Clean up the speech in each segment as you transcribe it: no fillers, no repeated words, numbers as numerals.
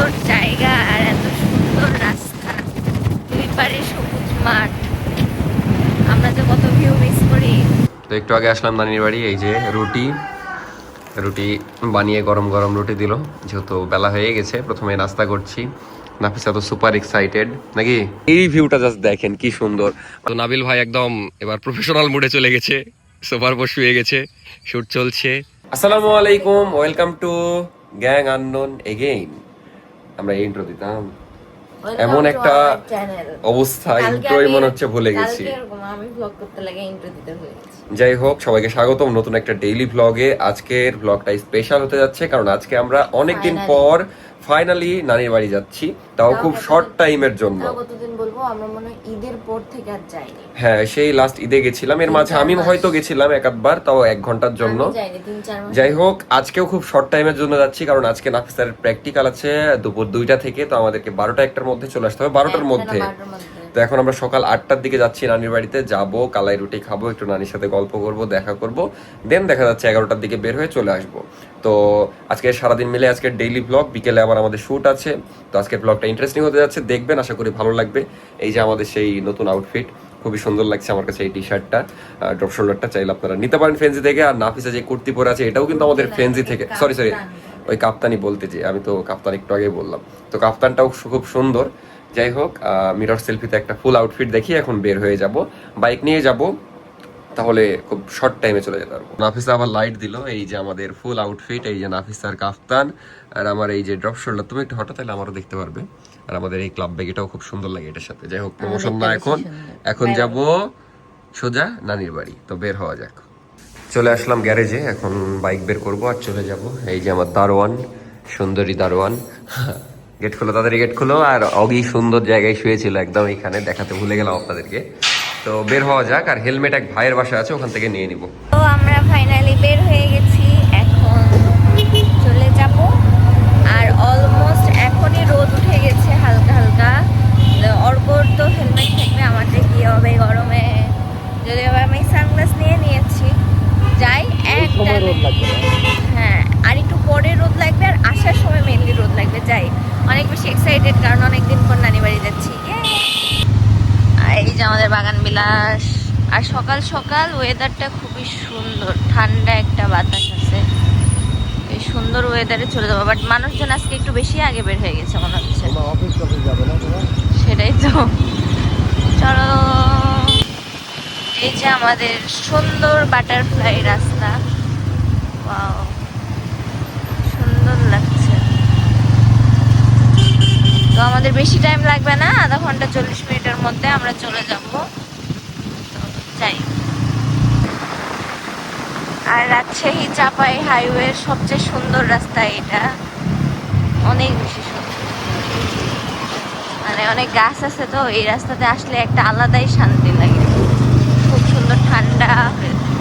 সুন্দর জায়গা আর এত সুন্দর রাস্তা, দুই পারে সবুজ মাঠ, আমরা যে কত ভিউ মিস করি। তো একটু আগে আসলাম নানির বাড়ি, এই যে রুটি বানিয়ে গরম গরম রুটি দিল, যেহেতু বেলা হয়ে গেছে। প্রথমে নাস্তা করছি, নাফিসা তো সুপার এক্সাইটেড নাকি। এই ভিউটা জাস্ট দেখেন কি সুন্দর। তো নাবিল ভাই একদম এবার প্রফেশনাল মুডে চলে গেছে, সোফার উপর শুয়ে গেছে, শুট চলছে। আসসালামু আলাইকুম, welcome to gang unknown again. আমরা ইন্ট্রো দিতাম, এমন একটা অবস্থা ইন্ট্রোই মনে হচ্ছে ভুলে গেছি। আমি ব্লগ করতে লাগে ইন্ট্রো দিতে ভুলে গেছি। যাই হোক, সবাইকে স্বাগতম নতুন একটা ডেইলি ব্লগে। আজকের ব্লগটা স্পেশাল হতে যাচ্ছে, কারণ আজকে আমরা অনেকদিন পর ফাইনালি নানির বাড়ি যাচ্ছি, তাও খুব শর্ট টাইমের জন্য। কতদিন বলবো, আমরা মনে হয় ঈদের পর থেকে আর যাইনি। হ্যাঁ, সেই লাস্ট ঈদে গেছিলাম, এর মাঝে আমি হয়তো গেছিলাম এক আধবার, তাও 1 ঘন্টার জন্য। যাই হোক, আজকেও খুব শর্ট টাইমের জন্য যাচ্ছি, কারণ আজকে নাফিসার প্র্যাকটিক্যাল আছে দুপুর 2টা থেকে। তো আমাদেরকে 12টা 1টার মধ্যে চলে আসতে হবে, 12টার মধ্যে। তো এখন আমরা সকাল 8টার দিকে যাচ্ছি নানির বাড়িতে, যাব কালাই রুটি খাবো, একটু নানির সাথে গল্প করব, দেখা করব, দেন দেখা যাচ্ছে 11টার দিকে বের হয়ে চলে আসবো। তো আজকে সারাদিন মিলে আজকের ডেইলি ব্লগ, বিকেলে আবার আমাদের শুট আছে। তো আজকের ব্লগটা ইন্টারেস্টিং হতে যাচ্ছে, দেখবেন, আশা করি ভালো লাগবে। এই যে আমাদের সেই নতুন আউটফিট, খুবই সুন্দর লাগছে আমার কাছে এই টি শার্টটা, ড্রপ শোল্ডারটা, চাইলে আপনারা নিতে পারেন ফেন্সি থেকে। আর নাফিসা যে কুর্তি পরে আছে, এটাও কিন্তু আমাদের ফেন্সি থেকে, সরি ওই কাপ্তানি বলতে, যে আমি তো কাপ্তান একটু আগে বললাম। তো কাপ্তানটাও খুব সুন্দর। যাই হোক, মিরর সেলফিতে একটা ফুল আউটফিট দেখি, এখন বের হয়ে যাব, বাইক নিয়ে যাব, তাহলে খুব শর্ট টাইমে চলে যেতে পারবো। নাফিসা আবার লাইট দিল, এই যে আমাদের ফুল আউটফিট, এই যে নাফিসার কাফতান আর আমার এই যে ড্রপ শোল্ডার। তুমি একটু হঠাৎ তাহলে আমারও দেখতে পারবে। আর আমাদের এই ক্লাব ব্যাগ, এটাও খুব সুন্দর লাগে এটার সাথে। যাই হোক, প্রমোশন না এখন যাব সোজা নানির বাড়ি। তো বের হওয়া যাক। চলে আসলাম গ্যারেজে, এখন বাইক বের করবো আর চলে যাব। এই যে আমার দারোয়ান, সুন্দরী দারোয়ান, গেট খোলো, তাড়াতাড়ি গেট খোলো। আর অগি সুন্দর জায়গায় শুয়েছিল একদম, এইখানে দেখাতে ভুলে গেলাম আপনাদেরকে। তো বের হওয়া যাক। আর হেলমেট এক ভাইয়ের বাসা আছে, ওখান থেকে নিয়ে নিব। তো আমরা ফাইনালি বের হয়ে গেছি, এখন চলে যাব। আর অলমোস্ট এখনই রোদ উঠে গেছে হালকা হালকা। অর্কর তো হেলমেট থাকবে, আমাদের কি হবে গরমে। যদিও আমি সানগ্লাস নিয়ে নিয়েছি, যাই একটা। হ্যাঁ, আর একটু পরে রোদ লাগবে, আর আসার সময় মেনলি রোদ লাগবে। যাই, অনেক বেশি এক্সাইটেড, কারণ অনেকদিন পর নানি বাড়ি যাচ্ছি। আর এই যে আমাদের বাগান বিলাস। আর সকাল সকাল ওয়েদারটা খুবই সুন্দর, ঠান্ডা একটা বাতাস আছে। এই সুন্দর ওয়েদারে চলে যাবো, বাট মানুষজন আজকে একটু বেশি আগে বের হয়ে গেছে মনে হচ্ছে। সেটাই তো, চলো। এই যে আমাদের সুন্দর বাটারফ্লাই রাস্তা, ওয়াও, সুন্দর লাগছে। তো আমাদের বেশি টাইম লাগবে না, আধা ঘন্টা 40 মিনিটের মধ্যে আমরা চলে যাব। যাই। আর রাজশাহী চাপাই হাইওয়ের সবচেয়ে সুন্দর রাস্তা এটা, অনেক বেশি সুন্দর। মানে অনেক গাছ আছে, তো এই রাস্তাতে আসলে একটা আলাদাই শান্তি লাগে, খুব সুন্দর ঠান্ডা হয়ে থাকে।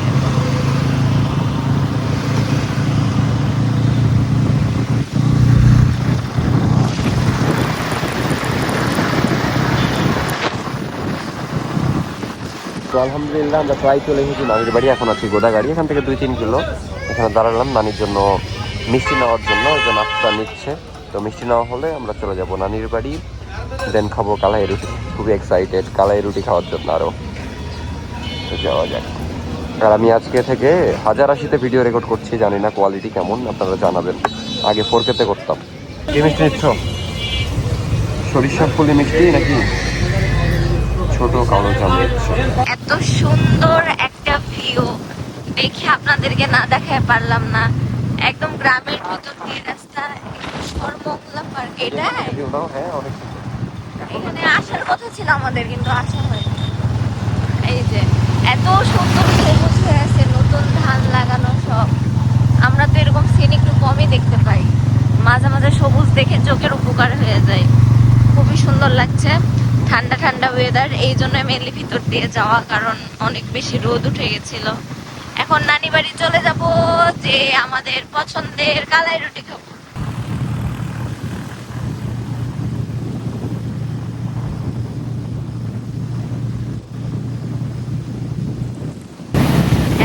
তো আলহামদুলিল্লাহ আমরা প্রায় চলে এসেছি নানির বাড়ি। এখন আছি গোদাগাড়ি, এখান থেকে 2-3 কিলো। এখানে দাঁড়ালাম নানির জন্য মিষ্টি নেওয়ার জন্য, ওই যে নাস্তা নিচ্ছে। তো মিষ্টি নেওয়া হলে আমরা চলে যাব নানির বাড়ি, দেন খাবো কালাই রুটি। খুবই এক্সাইটেড কালাই রুটি খাওয়ার জন্য আরও। তো যাওয়া যাক। আর আমি আজকে থেকে 1080-তে ভিডিও রেকর্ড করছি, জানি না কোয়ালিটি কেমন, আপনারা জানাবেন। আগে 4K-তে করতাম। কি মিষ্টি নিচ্ছ? সরিষার ফুলি মিষ্টি নাকি ছোট কালো জাম নিচ্ছ? এত সুন্দর একটা ভিউ দেখে আপনাদেরকে না দেখায় পারলাম না। একদম গ্রামের ভিতর দিয়ে রাস্তা, সর্বমঙ্গলা পার্ক। এটা এখানে আসার কথা ছিল আমাদের, কিন্তু আসা হয়নি। এই যে এত সুন্দর সবুজ হয়ে আছে, নতুন ধান লাগানো সব। আমরা তো এরকম সিন একটু কমই দেখতে পাই, মাঝে মাঝে সবুজ দেখে চোখের উপকার হয়ে যায়। খুবই সুন্দর লাগছে, ঠান্ডা ঠান্ডা ওয়েদার। এই জন্য মেনলি ভিতর দিয়ে যাওয়া, কারণ অনেক বেশি রোদ উঠে গেছিল। এখন নানি বাড়ি চলে যাব, যে আমাদের পছন্দের কালাই রুটি খাবো।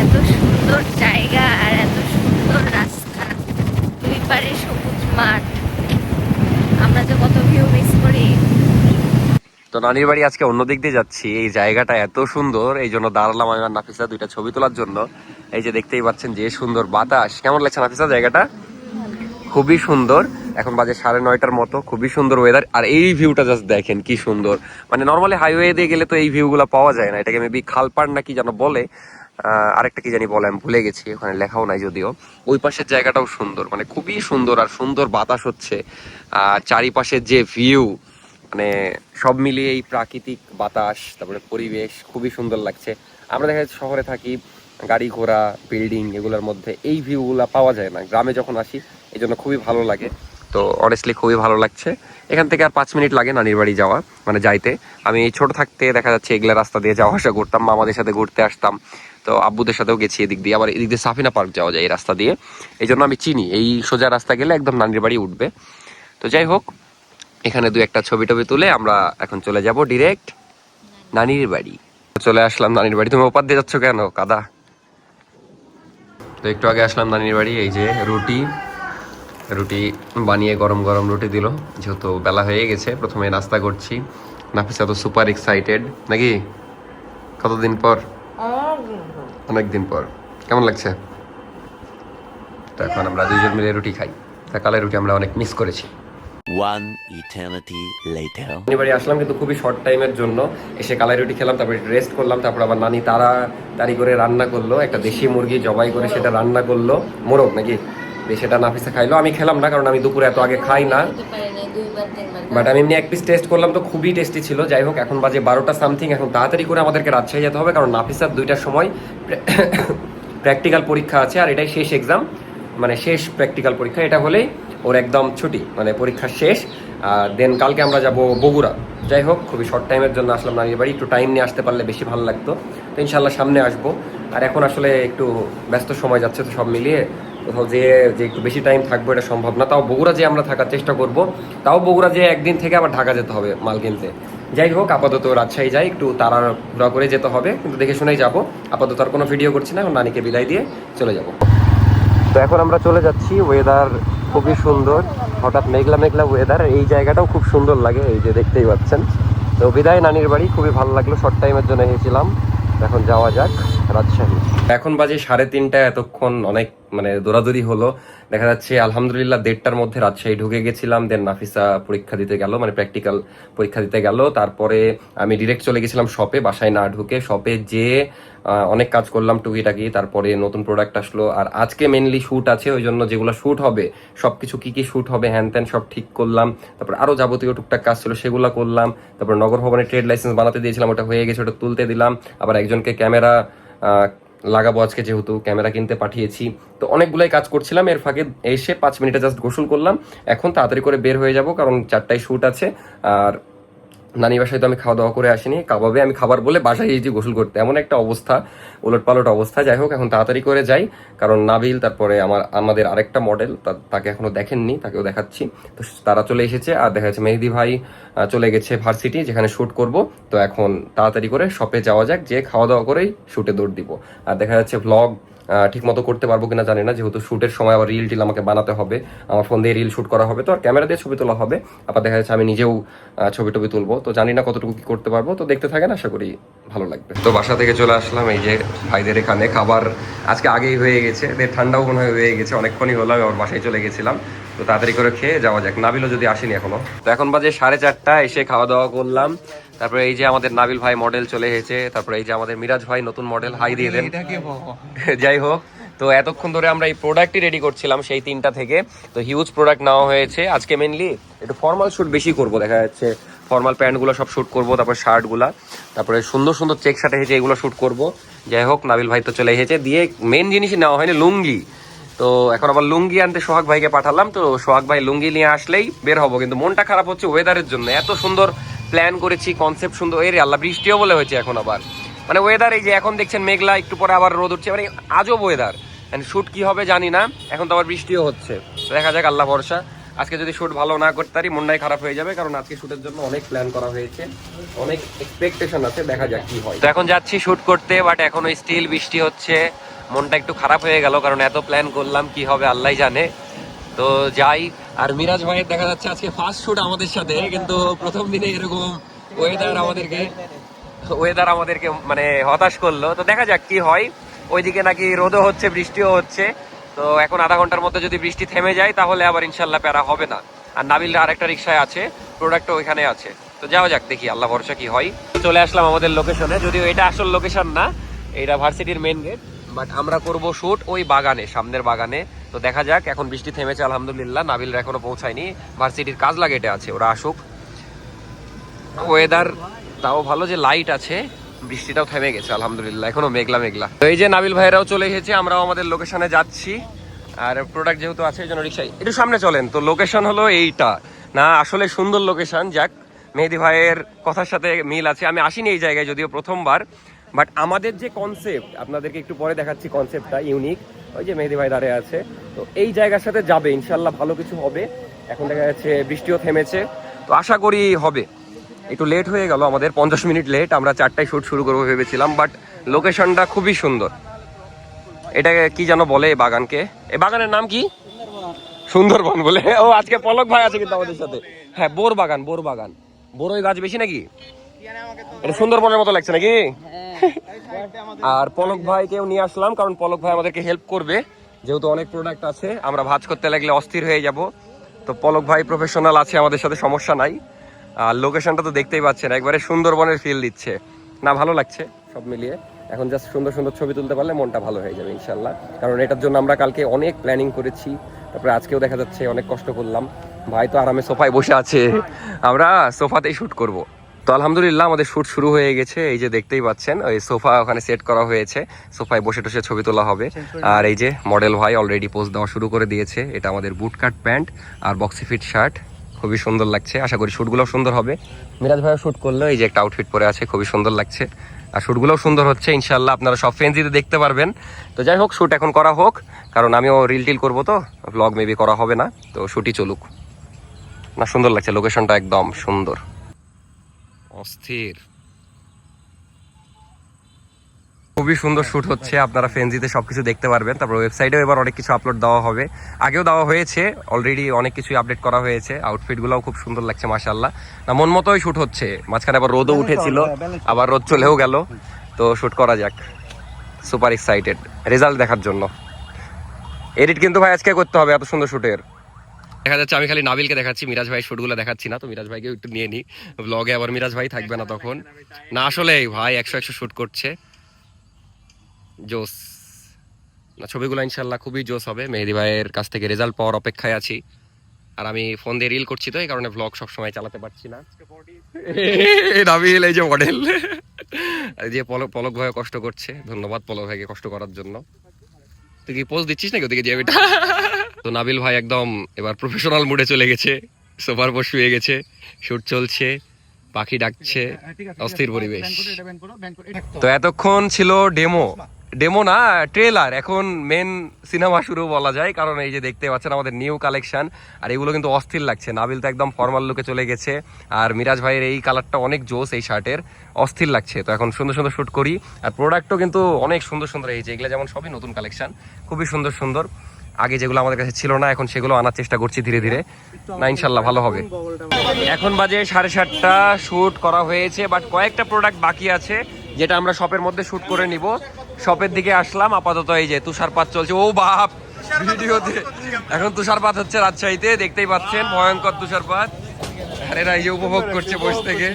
এত সুন্দর জায়গা আর এত সুন্দর রাস্তা, দুই পারে সবুজ মাঠ, আমরা তো নানির বাড়ি আজকে অন্য দিক দিয়ে যাচ্ছি, এই জায়গাটা এত সুন্দর, এই জন্য দাঁড়ালাম আমি আর নাফিসা দুইটা ছবি তোলার জন্য। এই যে দেখতেই পাচ্ছেন যে সুন্দর বাতাস, কেমন লাগছে নাফিসা জায়গাটা? খুবই সুন্দর। এখন বাজে 9:30টার মতো, খুবই সুন্দর ওয়েদার। আর এই ভিউটা জাস্ট দেখেন কি সুন্দর, মানে নর্মালি হাইওয়ে দিয়ে গেলে তো এই ভিউগুলো পাওয়া যায় না, এটাকে মেবি খালপাড় না কি যেন বলে, আরেকটা কি জানি বলে, আমি ভুলে গেছি, ওখানে লেখাও নাই যদিও। ওই পাশের জায়গাটাও সুন্দর, মানে খুবই সুন্দর, আর সুন্দর বাতাস হচ্ছে। আর চারিপাশের যে ভিউ, মানে সব মিলিয়ে এই প্রাকৃতিক বাতাস, তারপরে পরিবেশ খুবই সুন্দর লাগছে। আমরা দেখা যাচ্ছে শহরে থাকি, গাড়ি ঘোড়া বিল্ডিং এগুলোর মধ্যে এই ভিউগুলো পাওয়া যায় না। গ্রামে যখন আসি এই জন্য খুবই ভালো লাগে। তো অনেস্টলি খুবই ভালো লাগছে। এখান থেকে আর 5 মিনিট লাগে নানির বাড়ি যাওয়া, মানে যাইতে। আমি ছোট থাকতে দেখা যাচ্ছে এগুলা রাস্তা দিয়ে যাওয়া আসা করতাম, মামাদের সাথে ঘুরতে আসতাম, তো আব্বুদের সাথেও গেছি এদিক দিয়ে। আবার এদিক দিয়ে সাফিনা পার্ক যাওয়া যায় এই রাস্তা দিয়ে, এই জন্য আমি চিনি। এই সোজা রাস্তা গেলে একদম নানির বাড়ি উঠবে। তো যাই হোক, এখানে 2-1টা ছবি টবি তুলে আমরা এখন চলে যাব ডিরেক্ট নানির বাড়ি। চলে আসলাম নানির বাড়ি। তুমি ওপার দিয়ে যাচ্ছ কেন, কাদা? তো একটু আগে আসলাম নানির বাড়ি। এই যে রুটি বানিয়ে গরম গরম রুটি দিল, যেহেতু বেলা হয়ে গেছে। প্রথমে নাস্তা করছি। নাফিসা তো সুপার এক্সাইটেড নাকি? কতদিন পর? অনেকদিন পর। কেমন লাগছে? তো এখন আমরা 2জন মিলে রুটি খাই। সকালের রুটি আমরা অনেক মিস করেছি। One eternity later. নানির বাড়ি আসলাম কিন্তু খুবই শর্ট টাইমের জন্য। এসে কালাই রুটি খেলাম, তারপরে রেস্ট করলাম, তারপর আবার নানি তাড়াতাড়ি করে রান্না করলো, একটা দেশি মুরগি জবাই করে সেটা রান্না করলো, মোরগ নাকি, সেটা নাফিসা খাইলো। আমি খেলাম না, কারণ আমি দুপুরে এত আগে খাই না, বাট আমি এমনি 1 পিস টেস্ট করলাম, তো খুবই টেস্টি ছিল। যাই হোক, এখন বাজে 12টা সামথিং। এখন তাড়াতাড়ি করে আমাদেরকে রাজশাহী যেতে হবে, কারণ নাফিসার 2টার সময় প্র্যাকটিক্যাল পরীক্ষা আছে, আর এটাই শেষ এক্সাম, মানে শেষ প্র্যাকটিক্যাল পরীক্ষা। এটা হলেই ওর একদম ছুটি, মানে পরীক্ষা শেষ। দেন কালকে আমরা যাব বগুড়া। যাই হোক, খুবই শর্ট টাইমের জন্য আসলাম নানির বাড়ি। একটু টাইম নিয়ে আসতে পারলে বেশি ভালো লাগতো। তো ইনশাল্লাহ সামনে আসবো। আর এখন আসলে একটু ব্যস্ত সময় যাচ্ছে, তো সব মিলিয়ে কোথাও যে একটু বেশি টাইম থাকবো এটা সম্ভব না। তাও বগুড়া যে আমরা থাকার চেষ্টা করব। তাও বগুড়া যে একদিন থেকে আবার ঢাকা যেতে হবে মাল কিনতে। যাই হোক, আপাতত রাজশাহী যাই, একটু তাড়াহুড়া করে যেতে হবে, কিন্তু দেখে শুনেই যাবো। আপাতত আর কোনো ভিডিও করছি না, এখন নানিকে বিদায় দিয়ে চলে যাব। তো এখন আমরা চলে যাচ্ছি। ওয়েদার খুবই সুন্দর, হঠাৎ মেঘলা মেঘলা ওয়েদার। এই জায়গাটাও খুব সুন্দর লাগে, এই যে দেখতেই পাচ্ছেন। তো বিদায় নানির বাড়ি, খুবই ভালো লাগলো, শর্ট টাইমের জন্য এসেছিলাম। এখন যাওয়া যাক রাজশাহী। এখন বাজে 3:30। এতক্ষণ অনেক মানে দৌড়াদৌড়ি হলো। দেখা যাচ্ছে আলহামদুলিল্লাহ 1:30টার মধ্যে রাজশাহী ঢুকে গেছিলাম। দেন নাফিসা পরীক্ষা দিতে গেল, মানে প্র্যাকটিক্যাল পরীক্ষা দিতে গেল। তারপরে আমি ডিরেক্ট চলে গেছিলাম শপে, বাসায় না ঢুকে শপে যেয়ে অনেক কাজ করলাম টুকিটাকি। তারপরে নতুন প্রোডাক্ট আসলো, আর আজকে মেনলি শ্যুট আছে, ওই জন্য যেগুলো শ্যুট হবে সবকিছু কি কি শ্যুট হবে হ্যান ত্যান সব ঠিক করলাম। তারপর আরো যাবতীয় টুকটাক কাজ ছিল, সেগুলো করলাম। তারপর নগর ভবনে ট্রেড লাইসেন্স বানাতে দিয়েছিলাম, ওটা হয়ে গেছে, ওটা তুলতে দিলাম। আবার একজনকে ক্যামেরা লাগাবো আজকে, যেহেতু ক্যামেরা কিনতে পাঠিয়েছি। তো অনেকগুলাই কাজ করছিলাম, এর ফাঁকে এসে 5 মিনিটে জাস্ট গোসল করলাম। এখন তাড়াতাড়ি করে বের হয়ে যাব, কারণ 4টায় শ্যুট আছে। আর নানি বাসায় তো আমি খাওয়া দাওয়া করে আসিনি, কাবাবে আমি খাবার বলে বাসায় এসেছি গোসল করতে, এমন একটা অবস্থা, ওলটপালট অবস্থা। যাই হোক, এখন তাড়াতাড়ি করে যাই, কারণ নাবিল, তারপরে আমাদের আরেকটা মডেল, তাকে এখনো দেখেননি, তাকেও দেখাচ্ছি। তো তারা চলে এসেছে, আর দেখা যাচ্ছে মেহেদি ভাই চলে গেছে ভার্সিটি, যেখানে শ্যুট করব। তো এখন তাড়াতাড়ি করে শপে যাওয়া যাক, যে খাওয়া দাওয়া করেই শ্যুটে দৌড় দিব। আর দেখা যাচ্ছে ভ্লগ ঠিক মতো করতে পারবো কিনা জানি না, যেহেতু শ্যুটের সময় আবার রিল টিল আমাকে বানাতে হবে, আমার ফোন দিয়ে রিল শ্যুট করা হবে, তো আর ক্যামেরা দিয়ে ছবি তোলা হবে। আবার দেখা যাচ্ছে আমি নিজেও ছবি টবি তুলবো, তো জানি না কতটুকু কি করতে পারবো। তো দেখতে থাকেন, আশা করি ভালো লাগবে। তো বাসা থেকে চলে আসলাম, এই যে ভাইদের এখানে খাবার আজকে আগেই হয়ে গেছে, ঠান্ডাও মনে হয়ে গেছে, অনেকক্ষণই হলো আমি আমার বাসায় চলে গেছিলাম। তো তাড়াতাড়ি করে খেয়ে যাওয়া যাক। নাবিলও যদি আসেনি এখনো। তো এখন বাজে 4:30, এসে খাওয়া দাওয়া করলাম। তারপরে এই যে আমাদের নাবিল ভাই মডেল চলে এসেছে, তারপরে এই যে আমাদের মিরাজ ভাই নতুন মডেল, হাই দিয়ে দেন। যাই হোক, তো এতক্ষণ ধরে আমরা এই প্রোডাক্টই রেডি করছিলাম সেই 3টা থেকে। তো হিউজ প্রোডাক্ট নেওয়া হয়েছে আজকে। মেনলি একটু ফর্মাল শ্যুট বেশি করব, দেখা যাচ্ছে ফর্মাল প্যান্টগুলো সব শ্যুট করবো, তারপর শার্টগুলা, তারপরে সুন্দর সুন্দর চেক শার্ট এসেছে, এগুলো শ্যুট করবো। যাই হোক, নাবিল ভাই তো চলে এসেছে, দিয়ে মেন জিনিসই নেওয়া হয়নি, লুঙ্গি। তো এখন আবার লুঙ্গি আনতে সোহাগ ভাইকে পাঠালাম। তো সোহাগ ভাই লুঙ্গি নিয়ে আসলেই বের হবো, কিন্তু মনটা খারাপ হচ্ছে ওয়েদারের জন্য। এত সুন্দর প্ল্যান করেছি, কনসেপ্ট সুন্দর, এর আল্লাহ বৃষ্টিও বলে হয়েছে এখন আবার। মানে ওয়েদার এই যে এখন দেখছেন মেঘলা, একটু পরে আবার রোদ উঠছে, মানে আজব ওয়েদার। শ্যুট কি হবে জানি না, এখন তো আবার বৃষ্টিও হচ্ছে। দেখা যাক, আল্লাহ ভরসা। আজকে যদি শ্যুট ভালো না করতে পারি, মনটাই খারাপ হয়ে যাবে, কারণ আজকে শ্যুটের জন্য অনেক প্ল্যান করা হয়েছে, অনেক এক্সপেকটেশন আছে, দেখা যাক কি হয়। তো এখন যাচ্ছি শ্যুট করতে, বাট এখনো স্টিল বৃষ্টি হচ্ছে। মনটা একটু খারাপ হয়ে গেল, কারণ এত প্ল্যান করলাম, কি হবে আল্লাহ জানে। তো যাই। আর মিরাজ ভাইয়ের দেখা যাচ্ছে আজকে ফার্স্ট শ্যুট আমাদের সাথে, কিন্তু প্রথম দিনে এরকম ওয়েদার আমাদেরকে মানে হতাশ করলো। তো দেখা যাক কি হয়। ওইদিকে নাকি রোদও হচ্ছে, বৃষ্টিও হচ্ছে। তো এখন আধা ঘন্টার মধ্যে যদি বৃষ্টি থেমে যায় তাহলে আবার ইনশাল্লাহ প্যারা হবে না। আর নাবিল আরেকটা রিক্সায় আছে, প্রোডাক্টও ওইখানে আছে। তো যাওয়া যাক, দেখি আল্লাহ ভরসা কি হয়। চলে আসলাম আমাদের লোকেশনে, যদিও এটা আসল লোকেশন না, এটা ভার্সিটির মেন গেট। বাট আমরা করব শুট ওই বাগানে, সামনের বাগানে। তো দেখা যাক, এখন বৃষ্টি থেমেছে আলহামদুলিল্লাহ। নাবিলরা এখনো পৌঁছায়নি, ভার্সিটির কাজলা গেটে আছে, ওরা আসুক। ওয়েদার তাও ভালো যে লাইট আছে, বৃষ্টিটাও থেমে গেছে আলহামদুলিল্লাহ, এখনো মেঘলা মেঘলা। তো এই যে নাবিল ভাইরাও চলে এসেছে, আমরাও আমাদের লোকেশনে যাচ্ছি। আর প্রোডাক্ট যেহেতু আছে এই জন্য রিক্সায় একটু সামনে চলেন। তো লোকেশন হলো এইটা না, আসলে সুন্দর লোকেশন। যাক, মেহেদি ভাইয়ের কথার সাথে মিল আছে। আমি আসিনি এই জায়গায়, যদিও প্রথমবার। বাট আমাদের যে কনসেপ্ট, আপনাদেরকে একটু পরে দেখাচ্ছি, কনসেপ্টটা ইউনিক। ওই যে মেহেদি ভাই দাঁড়িয়ে আছে, তো এই জায়গার সাথে যাবে ইনশাল্লাহ, ভালো কিছু হবে। এখন দেখা যাচ্ছে বৃষ্টিও থেমেছে, তো আশা করি হবে। একটু লেট হয়ে গেল আমাদের, 50 মিনিট লেট। আমরা 4টায় শুট শুরু করবো ভেবেছিলাম, বাট লোকেশনটা খুবই সুন্দর। এটাকে কি যেন বলে এই বাগানকে, এই বাগানের নাম কি? সুন্দরবন বলে। ও আজকে পলক ভাই আছে কিন্তু আমাদের সাথে। হ্যাঁ, বোর বাগান, বোর বাগান। বড়ই গাছ বেশি নাকি? এটা সুন্দরবনের মতো লাগছে নাকি? আর পলক ভাইকেও নিয়ে আসলাম, কারণ পলক ভাই আমাদেরকে হেল্প করবে, যেহেতু অনেক প্রোডাক্ট আছে। আমরা ভাঁজ করতে লাগলে অস্থির হয়ে যাব। তো পলক ভাই প্রফেশনাল আছে আমাদের সাথে, সমস্যা নাই। আর লোকেশনটা তো দেখতেই পাচ্ছেন, একবারে সুন্দরবনের ফিল দিচ্ছে না, ভালো লাগছে সব মিলিয়ে। এখন জাস্ট সুন্দর সুন্দর ছবি তুলতে পারলে মনটা ভালো হয়ে যাবে ইনশাল্লাহ। কারণ এটার জন্য আমরা কালকে অনেক প্ল্যানিং করেছি, তারপরে আজকেও দেখা যাচ্ছে অনেক কষ্ট করলাম। ভাই তো আরামে সোফায় বসে আছে, আমরা সোফাতেই শুট করব। তো আলহামদুলিল্লাহ আমাদের শুট শুরু হয়ে গেছে। এই যে দেখতেই পাচ্ছেন, ওই সোফা ওখানে সেট করা হয়েছে, সোফায় বসে টসে ছবি তোলা হবে। আর এই যে মডেল ভাই অলরেডি পোজ দেওয়া শুরু করে দিয়েছে। এটা আমাদের বুট কাট প্যান্ট আর বক্সি ফিট শার্ট, খুবই সুন্দর লাগছে। আশা করি শুটগুলো সুন্দর হবে। মিরাজ ভাইও শুট করলো, এই যে একটা আউটফিট পরে আছে, খুবই সুন্দর লাগছে। আর শুটগুলোও সুন্দর হচ্ছে ইনশাল্লাহ, আপনারা সব ফ্রেন্ডসিতে দেখতে পারবেন। তো যাই হোক, শুট এখন করা হোক, কারণ আমিও রিল টিল করবো, তো ব্লগ মেবি করা হবে না। তো শুটই চলুক না, সুন্দর লাগছে লোকেশনটা, একদম সুন্দর, অস্থির, খুবই সুন্দর শুট হচ্ছে। আপনারা ফেনজিতে সবকিছু দেখতে পারবেন। তারপর ওয়েবসাইটেও এবার অনেক কিছু আপলোড দেওয়া হবে, আগেও দেওয়া হয়েছে অলরেডি, অনেক কিছু আপডেট করা হয়েছে। আউটফিটগুলোও খুব সুন্দর লাগছে মাশাআল্লাহ। না, মন মতোই শুট হচ্ছে। মাঝখানে আবার রোদও উঠেছিল, আবার রোদ চলেও গেল। তো শুট করা যাক, সুপার এক্সাইটেড রেজাল্ট দেখার জন্য। এডিট কিন্তু ভাই আজকে করতে হবে এত সুন্দর শুটের। দেখা যাচ্ছে আমি খালি নাবিলকে দেখাচ্ছি, মিরাজ ভাই শুটগুলো দেখাচ্ছি না। তো মিরাজ ভাইকে একটু নিয়ে নিই ব্লগে, আবার মিরাজ ভাই থাকবে না তখন। না আসলে ভাই 100 শুট করছে, জোস না, ছবিগুলো ইনশাল্লাহ খুবই জোস হবে। মেহেদি ভাইয়ের কাছ থেকে রেজাল্ট পাওয়ার অপেক্ষায় আছি। আর আমি ফোন দিয়ে রিল করছি, তো এই কারণে ব্লগ সবসময় চালাতে পারছি না। নাবিল এই যে মডেল, এই যে পলক ভাই কষ্ট করছে, ধন্যবাদ পলক ভাইকে কষ্ট করার জন্য। তুই কি পোজ দিচ্ছিস নাকি ওদিকে যাবে? তো নাবিল ভাই একদম এবার প্রফেশনাল মুডে চলে গেছে, সোফার পর শুয়ে গেছে, শুট চলছে, পাখি ডাকছে, অস্থির পরিবেশ। তো এতক্ষণ ছিল ডেমো না, ট্রেলার। এখন মেন সিনেমা শুরু বলা যায়, কারণ এই যে দেখতে পাচ্ছেন আমাদের নিউ কালেকশন। আর এগুলো কিন্তু অস্থির লাগছে। নাবিল তো একদম ফর্মাল লুকে চলে গেছে, আর মিরাজ ভাইয়ের এই কালারটা অনেক জোস, এই শার্টের অস্থির লাগছে। তো এখন সুন্দর সুন্দর শুট করি। আর প্রোডাক্টও কিন্তু অনেক সুন্দর সুন্দর, এই যে এগুলো যেমন সবই নতুন কালেকশন, খুবই সুন্দর সুন্দর। আগে যেগুলো আমাদের কাছে ছিল না, এখন সেগুলো আনার চেষ্টা করছি ধীরে ধীরে। না ইনশাল্লাহ ভালো হবে। এখন বাজে 7:30, শুট করা হয়েছে, বাট কয়েকটা প্রোডাক্ট বাকি আছে, যেটা আমরা শপের মধ্যে শুট করে নিব। শপের দিকে আসলাম আপাতত। এই যে তুষারপাত চলছে, ও বাপ ভিডিওতে এখন তুষারপাত হচ্ছে রাজশাহীতে, দেখতেই পাচ্ছেন ভয়ঙ্কর তুষারপাত। আরে না, এই যে উপভোগ করছে বসে থেকে।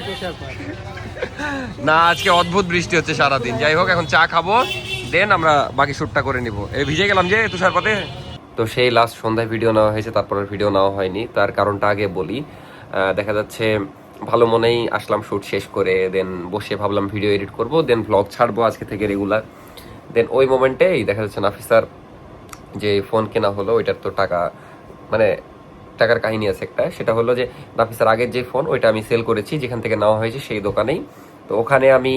না, আজকে অদ্ভুত বৃষ্টি হচ্ছে সারাদিন। যাই হোক, এখন চা খাবো, দেন আমরা বাকি শুটটা করে নিব। এই ভিজে গেলাম যে তুষারপাতে। তো সেই লাস্ট সন্ধ্যায় ভিডিও নেওয়া হয়েছে, তারপরে ভিডিও নেওয়া হয়নি। তার কারণটা আগে বলি। দেখা যাচ্ছে ভালো মনেই আসলাম শুট শেষ করে, দেন বসে ভাবলাম ভিডিও এডিট করব, দেন ব্লগ ছাড়বো আজকে থেকে রেগুলার। দেন ওই মোমেন্টেই দেখা যাচ্ছে নাফিসার যে ফোন কেনা হলো, ওইটার তো টাকা, মানে টাকার কাহিনী আছে একটা। সেটা হলো যে নাফিসার আগের যে ফোন, ওইটা আমি সেল করেছি যেখান থেকে নেওয়া হয়েছে সেই দোকানেই। তো ওখানে আমি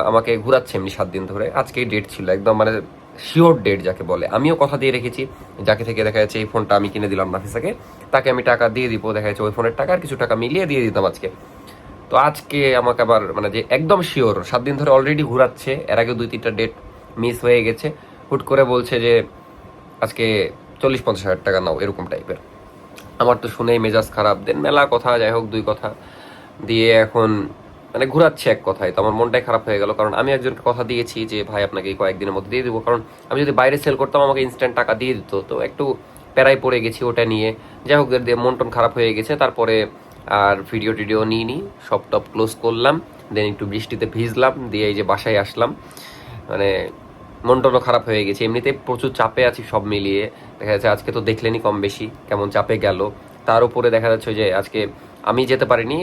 আমাকে ঘুরাচ্ছে এমনি 7 দিন ধরে। আজকেই ডেট ছিল, একদম মানে শিওর ডেট যাকে বলে। আমিও কথা দিয়ে রেখেছি, যাকে থেকে দেখা যাচ্ছে এই ফোনটা আমি কিনে দিলাম নাফিসাকে, তাকে আমি টাকা দিয়ে দিব। দেখা যাচ্ছে ওই ফোনের টাকা আর কিছু টাকা মিলিয়ে দিয়ে দিতাম আজকে। তো আজকে আমাকে আবার মানে যে একদম শিওর 7 দিন ধরে অলরেডি ঘুরাচ্ছে, এর আগে 2-3টা ডেট মিস হয়ে গেছে, হুট করে বলছে যে আজকে 40-50 হাজার টাকা নাও, এরকম টাইপের। আমার তো শুনেই মেজাজ খারাপ। দেন মেলা কথা, যাই হোক 2 কথা। দিয়ে এখন মানে ঘোরাচ্ছে এক কথায়। তো আমার মনটাই খারাপ হয়ে গেল, কারণ আমি একজনকে কথা দিয়েছি যে ভাই আপনাকে এই কয়েকদিনের মধ্যে দিয়ে দেবো, কারণ আমি যদি বাইরে সেল করতাম আমাকে ইনস্ট্যান্ট টাকা দিয়ে দিত। তো একটু প্যারায় পড়ে গেছি ওটা নিয়ে, যাই হোক দিয়ে মন টন খারাপ হয়ে গেছে। তারপরে আর ভিডিও টিডিও নিইনি, সব টপ ক্লোজ করলাম, দেন একটু বৃষ্টিতে ভিজলাম, দিয়ে এই যে বাসায় আসলাম। মানে মন টনও খারাপ হয়ে গেছে, এমনিতে প্রচুর চাপে আছি সব মিলিয়ে। দেখা যাচ্ছে আজকে তো দেখলেনি কম বেশি কেমন চাপে গেল, তার উপরে দেখা যাচ্ছে যে আজকে আমি যেতে পারিনি,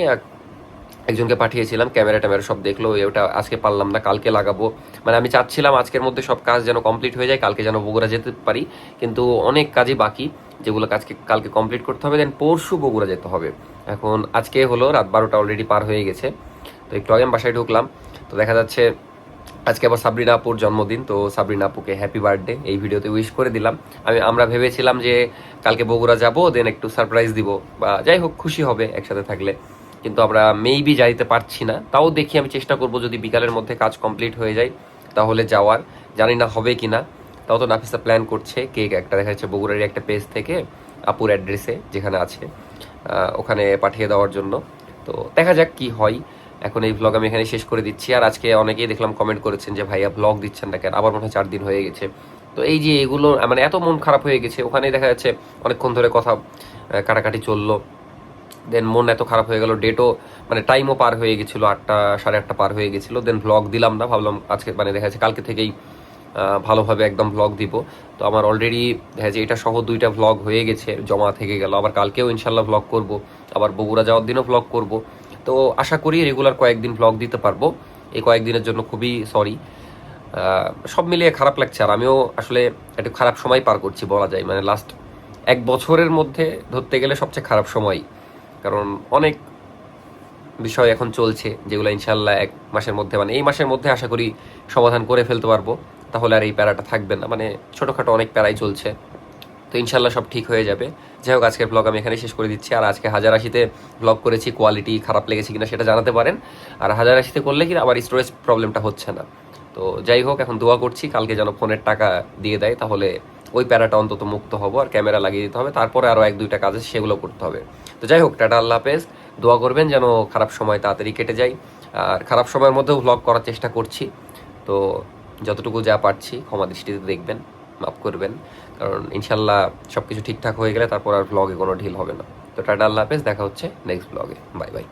একজনকে পাঠিয়েছিলাম, ক্যামেরা ট্যামেরা সব দেখলো, ওটা আজকে পারলাম না, কালকে লাগাবো। মানে আমি চাচ্ছিলাম আজকের মধ্যে সব কাজ যেন কমপ্লিট হয়ে যায়, কালকে যেন বগুড়া যেতে পারি, কিন্তু অনেক কাজই বাকি যেগুলো কালকে কমপ্লিট করতে হবে, দেন পরশু বগুড়া যেতে হবে। এখন আজকে হলো রাত 12টা অলরেডি পার হয়ে গেছে। তো একটু আগে আমি বাসায় ঢুকলাম, তো দেখা যাচ্ছে আজকে আবার সাবরিনা আপুর জন্মদিন। তো সাবরিনা আপুকে হ্যাপি বার্থডে এই ভিডিওতে উইশ করে দিলাম। আমরা ভেবেছিলাম যে কালকে বগুড়া যাব, দেন একটু সারপ্রাইজ দিব, বা যাই হোক খুশি হবে একসাথে থাকলে, কিন্তু আমরা মেবি যাইতে পারছি না। তাও দেখি, আমি চেষ্টা করব যদি বিকালের মধ্যে কাজ কমপ্লিট হয়ে যায় তাহলে যাওয়ার, জানি না হবে কি না। তাও তো নাফিসা প্ল্যান করছে কেক একটা দেখা যাচ্ছে বগুড়ারই একটা পেজ থেকে আপুর অ্যাড্রেসে যেখানে আছে ওখানে পাঠিয়ে দেওয়ার জন্য। তো দেখা যাক কি হয়। এখন এই ভ্লগ আমি এখানে শেষ করে দিচ্ছি। আর আজকে অনেকেই দেখলাম কমেন্ট করেছেন যে ভাইয়া ভ্লগ দিচ্ছেন না কেন, আবার মনে হয় 4 দিন হয়ে গেছে। তো এই যে এগুলো মানে এত মন খারাপ হয়ে গেছে, ওখানে দেখা যাচ্ছে অনেকক্ষণ ধরে কথা কাটাকাটি চললো, দেন মন এত খারাপ হয়ে গেল, ডেটও মানে টাইমও পার হয়ে গেছিলো, 8টা 8:30 পার হয়ে গেছিলো। দেন ভ্লগ দিলাম না, ভাবলাম আজকে মানে দেখা যাচ্ছে কালকে থেকেই ভালোভাবে একদম ভ্লগ দিব। তো আমার অলরেডি দেখা যাচ্ছে এটা সহ 2টা ভ্লগ হয়ে গেছে, জমা থেকে গেল। আবার কালকেও ইনশাল্লাহ ভ্লগ করব, আবার বগুড়া যাওয়ার দিনও ভ্লগ করব। তো আশা করি রেগুলার কয়েকদিন ভ্লগ দিতে পারবো। এই কয়েকদিনের জন্য খুবই সরি, সব মিলিয়ে খারাপ লাগছে। আর আমিও আসলে একটু খারাপ সময় পার করছি বলা যায়, মানে লাস্ট 1 বছরের মধ্যে ধরতে গেলে সবচেয়ে খারাপ সময়, কারণ অনেক বিষয় এখন চলছে যেগুলো ইনশাল্লাহ 1 মাসের মধ্যে, মানে এই মাসের মধ্যে আশা করি সমাধান করে ফেলতে পারবো, তাহলে আর এই প্যারাটা থাকবে না। মানে ছোটোখাটো অনেক প্যারাই চলছে, তো ইনশাল্লাহ সব ঠিক হয়ে যাবে। যাই হোক আজকের ব্লগ আমি এখানে শেষ করে দিচ্ছি। আর আজকে 1080-তে ব্লগ করেছি, কোয়ালিটি খারাপ লেগেছে কিনা সেটা জানাতে পারেন। আর 1080-তে করলে কি আবার স্টোরেজ প্রবলেমটা হচ্ছে না। তো যাই হোক এখন দোয়া করছি কালকে যেন ফোনের টাকা দিয়ে দেয়, তাহলে ওই প্যারাটা অন্তত মুক্ত হবো। আর ক্যামেরা লাগিয়ে দিতে হবে, তারপরে আরও 1-2টা কাজ আছে সেগুলো করতে হবে। তো যাই হোক টাটা, আল্লাহ হাফেজ। দোয়া করবেন যেন খারাপ সময় তাড়াতাড়ি কেটে যায়। আর খারাপ সময়ের মধ্যেও ব্লগ করার চেষ্টা করছি, তো যতটুকু যা পারছি ক্ষমা দৃষ্টিতে দেখবেন, মাফ করবেন, কারণ ইনশাল্লাহ সব কিছু ঠিকঠাক হয়ে গেলে তারপর আর ব্লগে কোনো ঢিল হবে না। তো টাটা, আল্লাহ হাফেজ, দেখা হচ্ছে নেক্সট ব্লগে, বাই বাই।